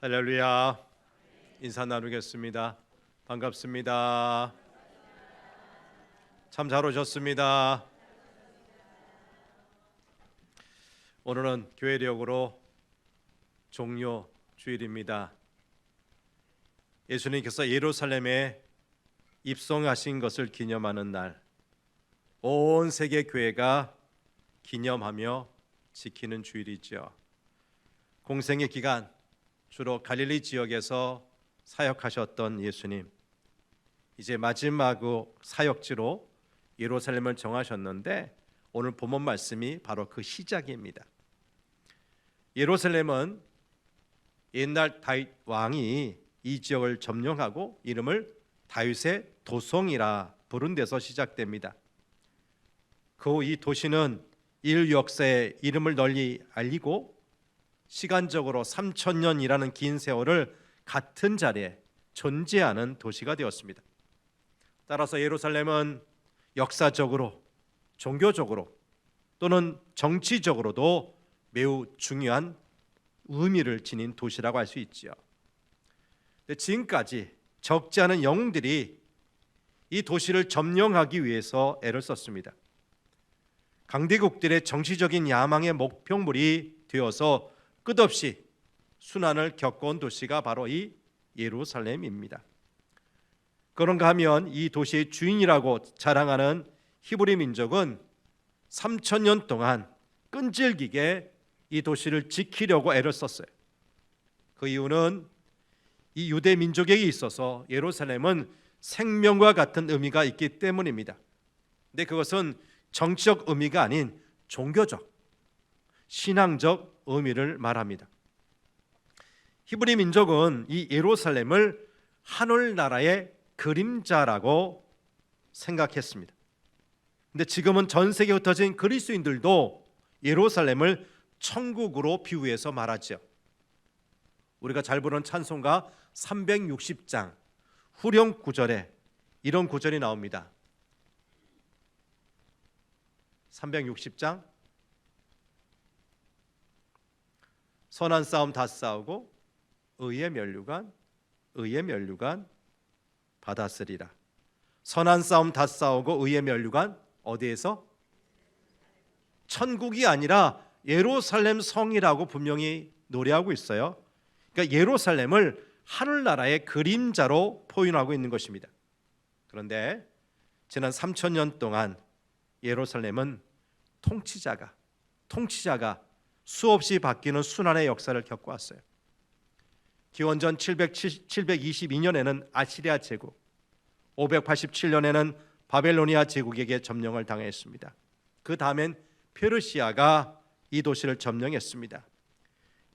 할렐루야. 인사 나누겠습니다. 반갑습니다. 참 잘 오셨습니다. 오늘은 교회력으로 종료 주일입니다. 예수님께서 예루살렘에 입성하신 것을 기념하는 날, 온 세계 교회가 기념하며 지키는 주일이죠. 공생의 기간 주로 갈릴리 지역에서 사역하셨던 예수님, 이제 마지막 사역지로 예루살렘을 정하셨는데 오늘 본문 말씀이 바로 그 시작입니다. 예루살렘은 옛날 다윗 왕이 이 지역을 점령하고 이름을 다윗의 도성이라 부른 데서 시작됩니다. 그 후 이 도시는 인류 역사에 이름을 널리 알리고 시간적으로 3000년이라는 긴 세월을 같은 자리에 존재하는 도시가 되었습니다. 따라서 예루살렘은 역사적으로, 종교적으로 또는 정치적으로도 매우 중요한 의미를 지닌 도시라고 할 수 있죠. 지금까지 적지 않은 영웅들이 이 도시를 점령하기 위해서 애를 썼습니다. 강대국들의 정치적인 야망의 목표물이 되어서 끝없이 순환을 겪어온 도시가 바로 이 예루살렘입니다. 그런가 하면 이 도시의 주인이라고 자랑하는 히브리 민족은 3000년 동안 끈질기게 이 도시를 지키려고 애를 썼어요. 그 이유는 이 유대 민족에게 있어서 예루살렘은 생명과 같은 의미가 있기 때문입니다. 근데 그것은 정치적 의미가 아닌 종교적, 신앙적 의미를 말합니다. 히브리 민족은 이 예루살렘을 하늘나라의 그림자라고 생각했습니다. 근데 지금은 전 세계에 흩어진 그리스도인들도 예루살렘을 천국으로 비유해서 말하죠. 우리가 잘 부르는 찬송가 360장 후렴 구절에 이런 구절이 나옵니다. 360장 선한 싸움 다 싸우고 의의 면류관 받았으리라. 선한 싸움 다 싸우고 의의 면류관 어디에서? 천국이 아니라 예루살렘 성이라고 분명히 노래하고 있어요. 그러니까 예루살렘을 하늘나라의 그림자로 표현하고 있는 것입니다. 그런데 지난 3000년 동안 예루살렘은 통치자가 수없이 바뀌는 순환의 역사를 겪어왔어요. 기원전 722년에는 아시리아 제국, 587년에는 바벨로니아 제국에게 점령을 당했습니다. 그 다음엔 페르시아가 이 도시를 점령했습니다.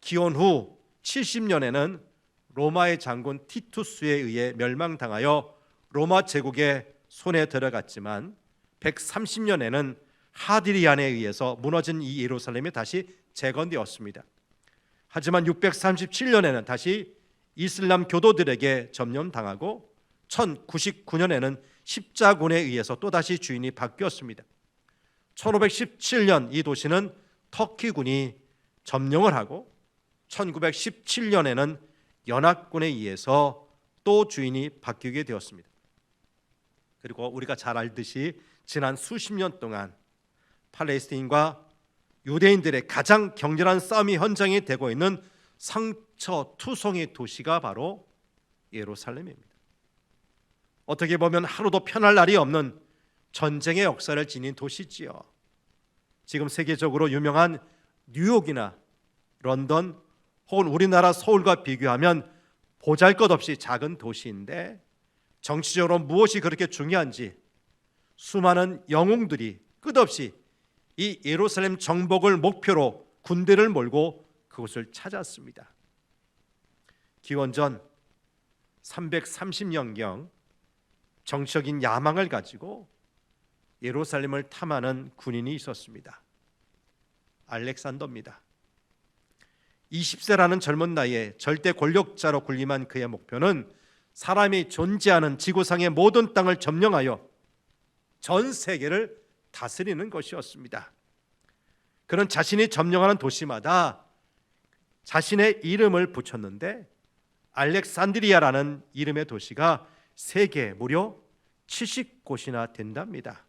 기원 후 70년에는 로마의 장군 티투스에 의해 멸망당하여 로마 제국의 손에 들어갔지만 130년에는 하디리안에 의해서 무너진 이 예루살렘이 다시 재건되었습니다. 하지만 637년에는 다시 이슬람 교도들에게 점령당하고 1099년에는 십자군에 의해서 또다시 주인이 바뀌었습니다. 1517년 이 도시는 터키군이 점령을 하고 1917년에는 연합군에 의해서 또 주인이 바뀌게 되었습니다. 그리고 우리가 잘 알듯이 지난 수십 년 동안 팔레스타인과 유대인들의 가장 격렬한 싸움이 현장이 되고 있는 상처투성의 도시가 바로 예루살렘입니다. 어떻게 보면 하루도 편할 날이 없는 전쟁의 역사를 지닌 도시지요. 지금 세계적으로 유명한 뉴욕이나 런던 혹은 우리나라 서울과 비교하면 보잘것없이 작은 도시인데 정치적으로 무엇이 그렇게 중요한지 수많은 영웅들이 끝없이 이 예루살렘 정복을 목표로 군대를 몰고 그곳을 찾았습니다. 기원전 330년경 정치적인 야망을 가지고 예루살렘을 탐하는 군인이 있었습니다. 알렉산더입니다. 20세라는 젊은 나이에 절대 권력자로 군림한 그의 목표는 사람이 존재하는 지구상의 모든 땅을 점령하여 전 세계를 다스리는 것이었습니다. 그런 자신이 점령하는 도시마다 자신의 이름을 붙였는데 알렉산드리아라는 이름의 도시가 세계 무려 70곳이나 된답니다.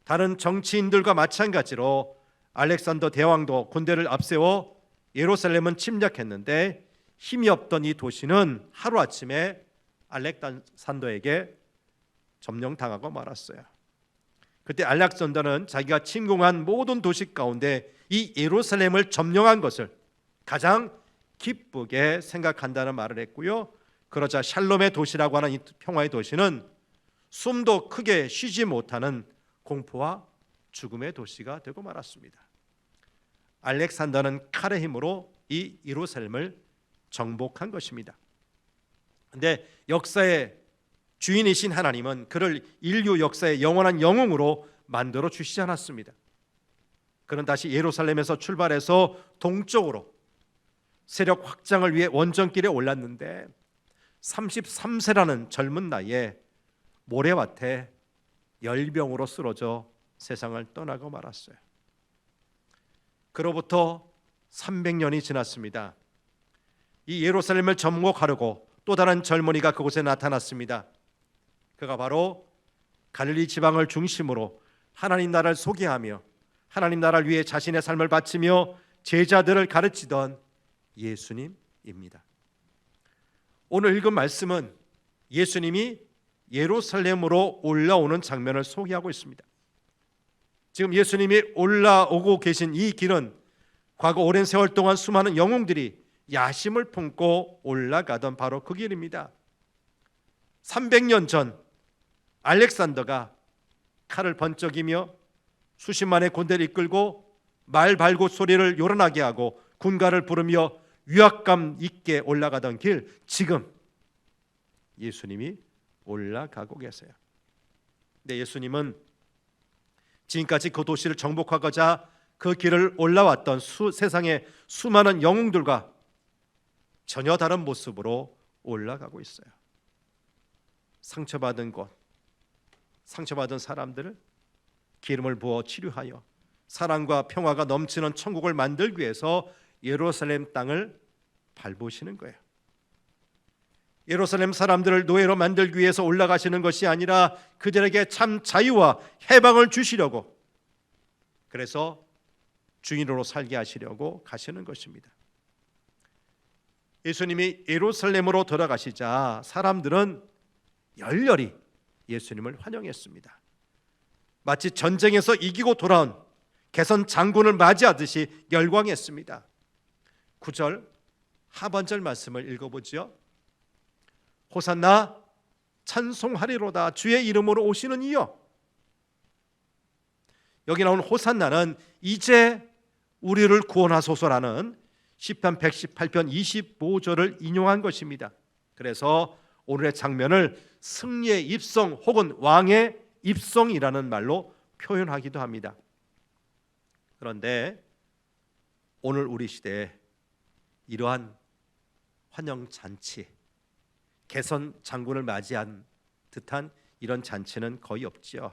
다른 정치인들과 마찬가지로 알렉산더 대왕도 군대를 앞세워 예루살렘은 침략했는데 힘이 없던 이 도시는 하루아침에 알렉산더에게 점령당하고 말았어요. 그때 알렉산더는 자기가 침공한 모든 도시 가운데 이 예루살렘을 점령한 것을 가장 기쁘게 생각한다는 말을 했고요. 그러자 샬롬의 도시라고 하는 이 평화의 도시는 숨도 크게 쉬지 못하는 공포와 죽음의 도시가 되고 말았습니다. 알렉산더는 칼의 힘으로 이 예루살렘을 정복한 것입니다. 그런데 역사의 주인이신 하나님은 그를 인류 역사의 영원한 영웅으로 만들어 주시지 않았습니다. 그는 다시 예루살렘에서 출발해서 동쪽으로 세력 확장을 위해 원정길에 올랐는데 33세라는 젊은 나이에 모래밭에 열병으로 쓰러져 세상을 떠나고 말았어요. 그로부터 300년이 지났습니다. 이 예루살렘을 정복하려고 또 다른 젊은이가 그곳에 나타났습니다. 그가 바로 갈릴리 지방을 중심으로 하나님 나라를 소개하며 하나님 나라를 위해 자신의 삶을 바치며 제자들을 가르치던 예수님입니다. 오늘 읽은 말씀은 예수님이 예루살렘으로 올라오는 장면을 소개하고 있습니다. 지금 예수님이 올라오고 계신 이 길은 과거 오랜 세월 동안 수많은 영웅들이 야심을 품고 올라가던 바로 그 길입니다. 300년 전 알렉산더가 칼을 번쩍이며 수십만의 군대를 이끌고 말발굽 소리를 요란하게 하고 군가를 부르며 위압감 있게 올라가던 길, 지금 예수님이 올라가고 계세요. 근데 예수님은 지금까지 그 도시를 정복하고자 그 길을 올라왔던 세상의 수많은 영웅들과 전혀 다른 모습으로 올라가고 있어요. 상처받은 곳, 상처받은 사람들을 기름을 부어 치료하여 사랑과 평화가 넘치는 천국을 만들기 위해서 예루살렘 땅을 밟으시는 거예요. 예루살렘 사람들을 노예로 만들기 위해서 올라가시는 것이 아니라 그들에게 참 자유와 해방을 주시려고, 그래서 주인으로 살게 하시려고 가시는 것입니다. 예수님이 예루살렘으로 돌아가시자 사람들은 열렬히 예수님을 환영했습니다. 마치 전쟁에서 이기고 돌아온 개선 장군을 맞이하듯이 열광했습니다. 9절 하반절 말씀을 읽어보죠. 호산나 찬송하리로다 주의 이름으로 오시는 이여. 여기 나온 호산나는 이제 우리를 구원하소서라는 시편 118편 25절을 인용한 것입니다. 그래서 오늘의 장면을 승리의 입성 혹은 왕의 입성이라는 말로 표현하기도 합니다. 그런데 오늘 우리 시대에 이러한 환영 잔치, 개선 장군을 맞이한 듯한 이런 잔치는 거의 없지요.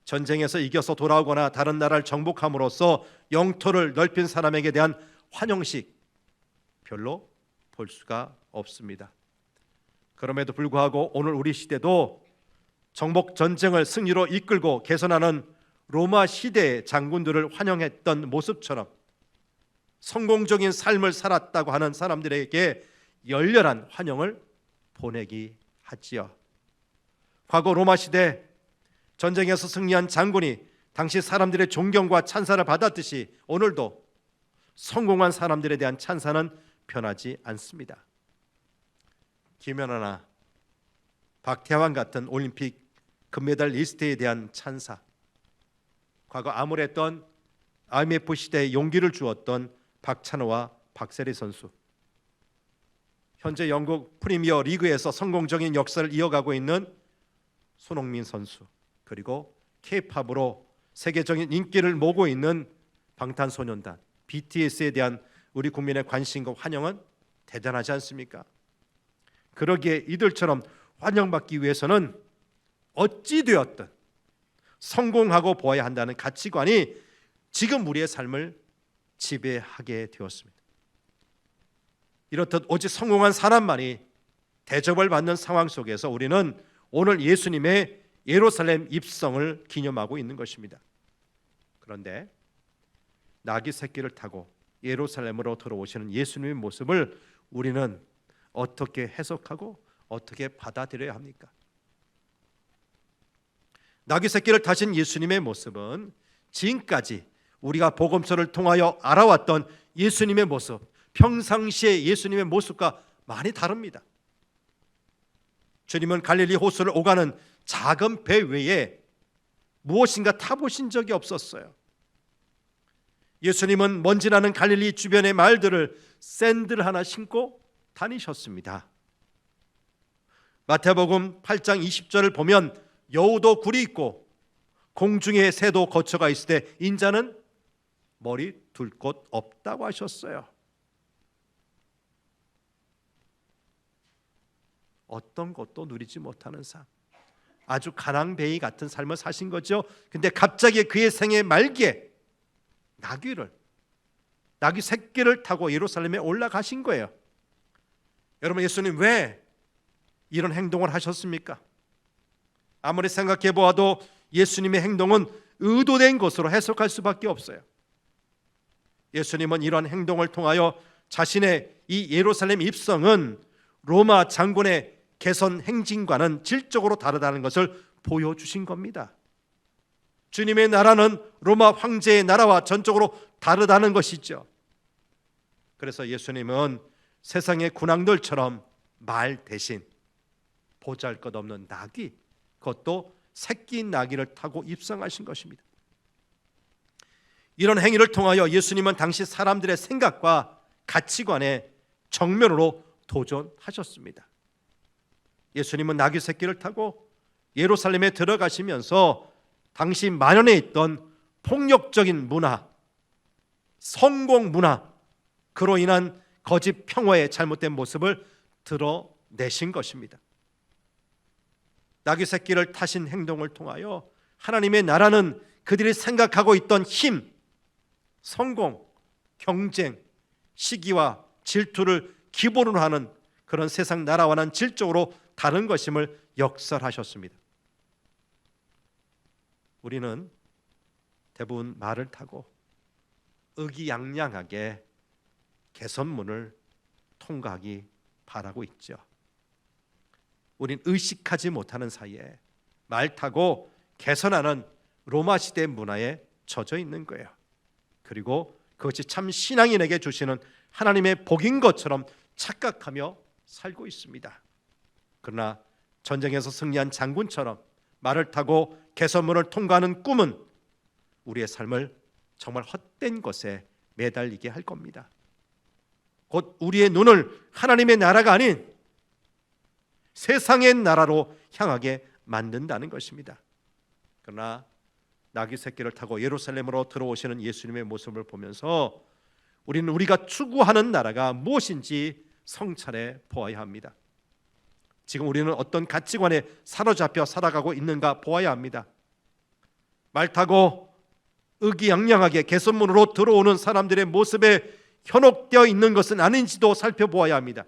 전쟁에서 이겨서 돌아오거나 다른 나라를 정복함으로써 영토를 넓힌 사람에게 대한 환영식 별로 볼 수가 없습니다. 그럼에도 불구하고 오늘 우리 시대도 정복 전쟁을 승리로 이끌고 개선하는 로마 시대의 장군들을 환영했던 모습처럼 성공적인 삶을 살았다고 하는 사람들에게 열렬한 환영을 보내기 하지요. 과거 로마 시대 전쟁에서 승리한 장군이 당시 사람들의 존경과 찬사를 받았듯이 오늘도 성공한 사람들에 대한 찬사는 변하지 않습니다. 김연아나 박태환 같은 올림픽 금메달리스트에 대한 찬사, 과거 암울했던 IMF 시대에 용기를 주었던 박찬호와 박세리 선수, 현재 영국 프리미어 리그에서 성공적인 역사를 이어가고 있는 손흥민 선수, 그리고 K-팝으로 세계적인 인기를 모으고 있는 방탄소년단 BTS에 대한 우리 국민의 관심과 환영은 대단하지 않습니까? 그러기에 이들처럼 환영받기 위해서는 어찌 되었든 성공하고 보아야 한다는 가치관이 지금 우리의 삶을 지배하게 되었습니다. 이렇듯 오직 성공한 사람만이 대접을 받는 상황 속에서 우리는 오늘 예수님의 예루살렘 입성을 기념하고 있는 것입니다. 그런데 나귀 새끼를 타고 예루살렘으로 들어오시는 예수님의 모습을 우리는 어떻게 해석하고 어떻게 받아들여야 합니까? 나귀 새끼를 타신 예수님의 모습은 지금까지 우리가 복음서를 통하여 알아왔던 예수님의 모습, 평상시의 예수님의 모습과 많이 다릅니다. 주님은 갈릴리 호수를 오가는 작은 배 외에 무엇인가 타보신 적이 없었어요. 예수님은 먼지나는 갈릴리 주변의 말들을 샌들 하나 신고 다니셨습니다. 마태복음 8장 20절을 보면 여우도 굴이 있고 공중에 새도 거처가 있을 때 인자는 머리 둘 곳 없다고 하셨어요. 어떤 것도 누리지 못하는 삶, 아주 가난뱅이 같은 삶을 사신 거죠. 근데 갑자기 그의 생애 말기에 나귀 새끼를 타고 예루살렘에 올라가신 거예요. 여러분, 예수님 왜 이런 행동을 하셨습니까? 아무리 생각해 보아도 예수님의 행동은 의도된 것으로 해석할 수밖에 없어요. 예수님은 이런 행동을 통하여 자신의 이 예루살렘 입성은 로마 장군의 개선 행진과는 질적으로 다르다는 것을 보여주신 겁니다. 주님의 나라는 로마 황제의 나라와 전적으로 다르다는 것이죠. 그래서 예수님은 세상의 군왕들처럼 말 대신 보잘것없는 나귀, 그것도 새끼 나귀를 타고 입성하신 것입니다. 이런 행위를 통하여 예수님은 당시 사람들의 생각과 가치관에 정면으로 도전하셨습니다. 예수님은 나귀 새끼를 타고 예루살렘에 들어가시면서 당시 만연해 있던 폭력적인 문화, 성공 문화, 그로 인한 거짓 평화의 잘못된 모습을 드러내신 것입니다. 나귀 새끼를 타신 행동을 통하여 하나님의 나라는 그들이 생각하고 있던 힘, 성공, 경쟁, 시기와 질투를 기본으로 하는 그런 세상 나라와는 질적으로 다른 것임을 역설하셨습니다. 우리는 대부분 말을 타고 의기양양하게 개선문을 통과하기 바라고 있죠. 우린 의식하지 못하는 사이에 말 타고 개선하는 로마 시대 문화에 젖어 있는 거예요. 그리고 그것이 참 신앙인에게 주시는 하나님의 복인 것처럼 착각하며 살고 있습니다. 그러나 전쟁에서 승리한 장군처럼 말을 타고 개선문을 통과하는 꿈은 우리의 삶을 정말 헛된 것에 매달리게 할 겁니다. 곧 우리의 눈을 하나님의 나라가 아닌 세상의 나라로 향하게 만든다는 것입니다. 그러나 나귀 새끼를 타고 예루살렘으로 들어오시는 예수님의 모습을 보면서 우리는 우리가 추구하는 나라가 무엇인지 성찰해 보아야 합니다. 지금 우리는 어떤 가치관에 사로잡혀 살아가고 있는가 보아야 합니다. 말 타고 의기양양하게 개선문으로 들어오는 사람들의 모습에 현혹되어 있는 것은 아닌지도 살펴보아야 합니다.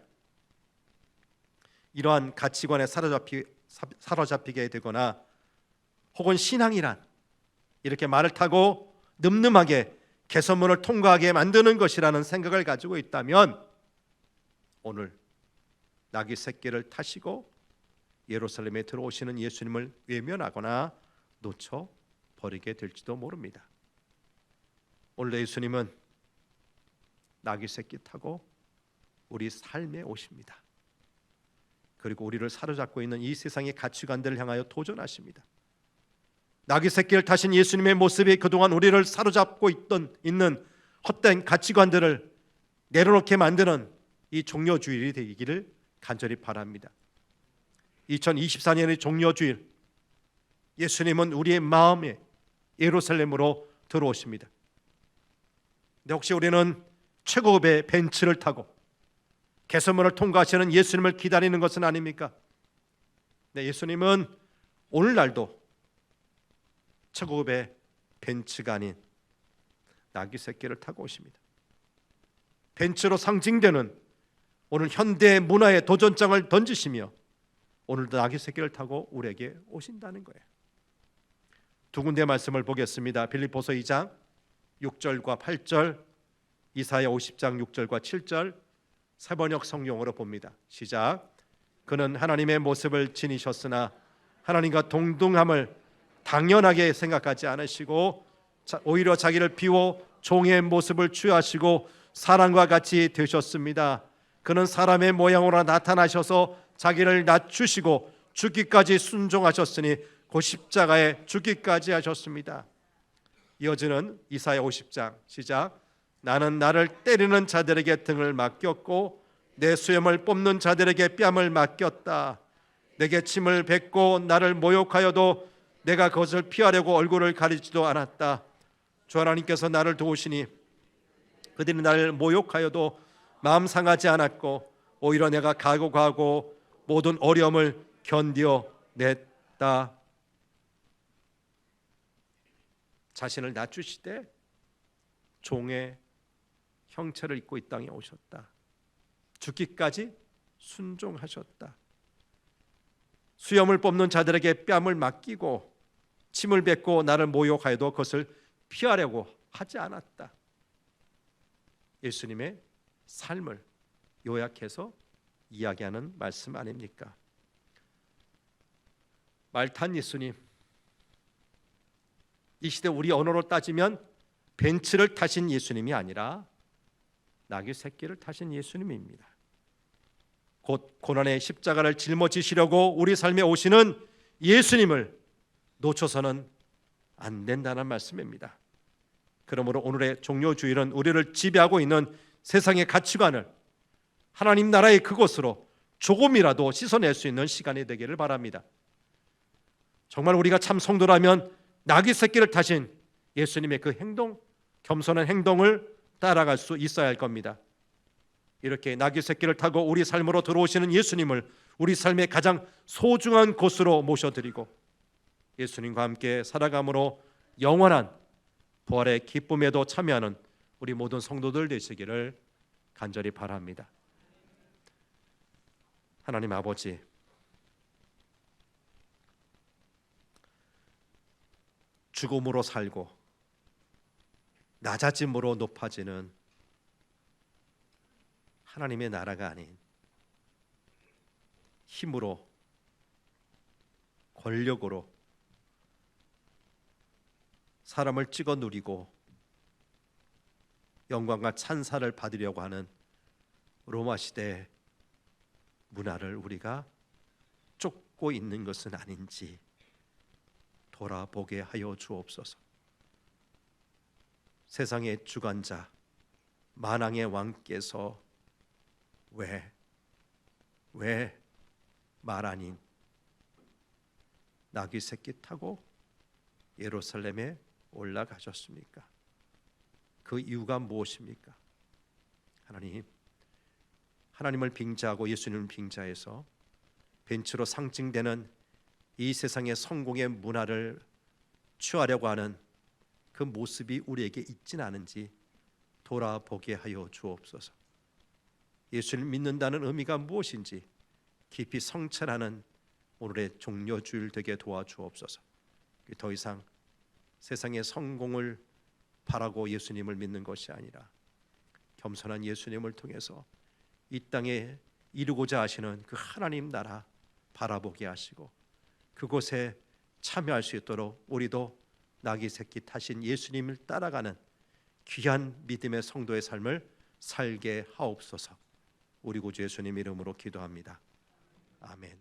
이러한 가치관에 사로잡히게 되거나 혹은 신앙이란 이렇게 말을 타고 늠름하게 개선문을 통과하게 만드는 것이라는 생각을 가지고 있다면 오늘 나귀 새끼를 타시고 예루살렘에 들어오시는 예수님을 외면하거나 놓쳐버리게 될지도 모릅니다. 오늘 예수님은 나귀 새끼 타고 우리 삶에 오십니다. 그리고 우리를 사로잡고 있는 이 세상의 가치관들을 향하여 도전하십니다. 나귀 새끼를 타신 예수님의 모습이 그동안 우리를 사로잡고 있는 헛된 가치관들을 내려놓게 만드는 이 종려주일이 되기를 간절히 바랍니다. 2024년의 종려주일, 예수님은 우리의 마음에 예루살렘으로 들어오십니다. 근데 혹시 우리는 최고급의 벤츠를 타고 개선문을 통과하시는 예수님을 기다리는 것은 아닙니까? 네, 예수님은 오늘날도 최고급의 벤츠가 아닌 나귀 새끼를 타고 오십니다. 벤츠로 상징되는 오늘 현대 문화의 도전장을 던지시며 오늘도 나귀 새끼를 타고 우리에게 오신다는 거예요. 두 군데 말씀을 보겠습니다. 빌립보서 2장 6절과 8절, 이사야 50장 6절과 7절, 세번역 성경으로 봅니다. 시작. 그는 하나님의 모습을 지니셨으나 하나님과 동등함을 당연하게 생각하지 않으시고 오히려 자기를 비워 종의 모습을 취하시고 사람과 같이 되셨습니다. 그는 사람의 모양으로 나타나셔서 자기를 낮추시고 죽기까지 순종하셨으니 그 십자가에 죽기까지 하셨습니다. 이어지는 이사야 50장 시작. 나는 나를 때리는 자들에게 등을 맡겼고 내 수염을 뽑는 자들에게 뺨을 맡겼다. 내게 침을 뱉고 나를 모욕하여도 내가 그것을 피하려고 얼굴을 가리지도 않았다. 주 하나님께서 나를 도우시니 그들이 나를 모욕하여도 마음 상하지 않았고 오히려 내가 각오하고 모든 어려움을 견뎌냈다. 자신을 낮추시되 종의 형체를 입고 이 땅에 오셨다. 죽기까지 순종하셨다. 수염을 뽑는 자들에게 뺨을 맡기고 침을 뱉고 나를 모욕하여도 그것을 피하려고 하지 않았다. 예수님의 삶을 요약해서 이야기하는 말씀 아닙니까? 말탄 예수님, 이 시대 우리 언어로 따지면 벤츠를 타신 예수님이 아니라 나귀 새끼를 타신 예수님입니다. 곧 고난의 십자가를 짊어지시려고 우리 삶에 오시는 예수님을 놓쳐서는 안 된다는 말씀입니다. 그러므로 오늘의 종료주일은 우리를 지배하고 있는 세상의 가치관을 하나님 나라의 그곳으로 조금이라도 씻어낼 수 있는 시간이 되기를 바랍니다. 정말 우리가 참 성도라면 나귀 새끼를 타신 예수님의 그 행동, 겸손한 행동을 따라갈 수 있어야 할 겁니다. 이렇게 나귀 새끼를 타고 우리 삶으로 들어오시는 예수님을 우리 삶의 가장 소중한 곳으로 모셔드리고 예수님과 함께 살아감으로 영원한 부활의 기쁨에도 참여하는 우리 모든 성도들 되시기를 간절히 바랍니다. 하나님 아버지, 죽음으로 살고 낮아짐으로 높아지는 하나님의 나라가 아닌 힘으로 권력으로 사람을 찍어 누리고 영광과 찬사를 받으려고 하는 로마 시대의 문화를 우리가 쫓고 있는 것은 아닌지 돌아보게 하여 주옵소서. 세상의 주관자 만왕의 왕께서 왜 말 아닌 나귀 새끼 타고 예루살렘에 올라가셨습니까? 그 이유가 무엇입니까? 하나님을 빙자하고 예수님을 빙자해서 벤츠로 상징되는 이 세상의 성공의 문화를 취하려고 하는 그 모습이 우리에게 있지는 않은지 돌아보게 하여 주옵소서. 예수를 믿는다는 의미가 무엇인지 깊이 성찰하는 오늘의 종료주일 되게 도와주옵소서. 더 이상 세상의 성공을 바라고 예수님을 믿는 것이 아니라 겸손한 예수님을 통해서 이 땅에 이루고자 하시는 그 하나님 나라 바라보게 하시고 그곳에 참여할 수 있도록 우리도 나귀 새끼 타신 예수님을 따라가는 귀한 믿음의 성도의 삶을 살게 하옵소서. 우리 구주 예수님 이름으로 기도합니다. 아멘.